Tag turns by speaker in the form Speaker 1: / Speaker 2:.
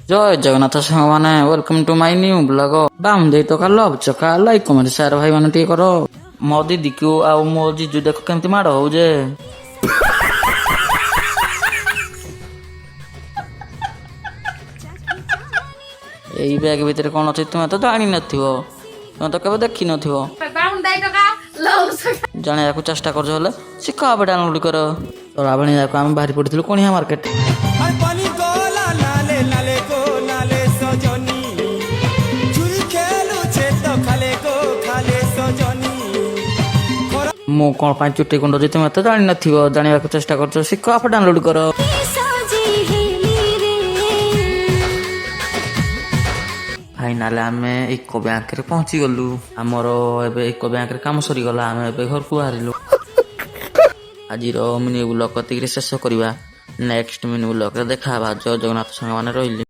Speaker 1: ଜୟ ଜଗନ୍ନାଥ ସାଙ୍ଗମାନେ, welcome to my new blog. ବାମ ଦେଇ ଟଙ୍କା ଲଭ୍ ଚକା ଲାଇକ୍ କମେଣ୍ଟ ସେୟାର ଭାଇ ମାନେ ଟିକେ କର। ମୋ ଦିଦିକୁ ଆଉ ମୋ ଜିଜୁ ଦେଖ କେମିତି ମାଡ଼ ହଉଛେ। ଏଇ ବ୍ୟାଗ ଭିତରେ କଣ ଅଛି ତୁମେ ତ ଜାଣିନଥିବ, ତୁମେ ତ କେବେ ଦେଖିନଥିବ। ଜାଣିବାକୁ ଚେଷ୍ଟା କରୁଛ ହେଲେ ଶିଖ ଆବେ ଡାଉନଲୋଡ କର। ତରାବଣୀ ଯାକ ଆମେ ବାହାରି ପଡିଥିଲୁ କଣିହା ମାର୍କେଟ। ମୁଁ କଣ ପାଇଁ ଚୁଟି କୁଣ୍ଡୁଛି ତୁମେ ତ ଜାଣିନଥିବ, ଜାଣିବାକୁ ଚେଷ୍ଟା କରୁଛ ଶିଖ ଆପ ଡାଉନଲୋଡ କର। ଫାଇନାଲ ଆମେ ଇକୋ ବ୍ୟାଙ୍କରେ ପହଞ୍ଚିଗଲୁ। ଆମର ଏବେ ଇକୋ ବ୍ୟାଙ୍କରେ କାମ ସରିଗଲା, ଆମେ ଏବେ ଘରକୁ ବାହାରିଲୁ। ଆଜିର ମିନି ବ୍ଲଗ ଏତିକିରେ ଶେଷ କରିବା। ନେକ୍ସଟ ମିନି ବ୍ଲଗରେ ଦେଖା ହେବା। ଜୟ ଜଗନ୍ନାଥ ସାଙ୍ଗମାନେ ରହିଲି।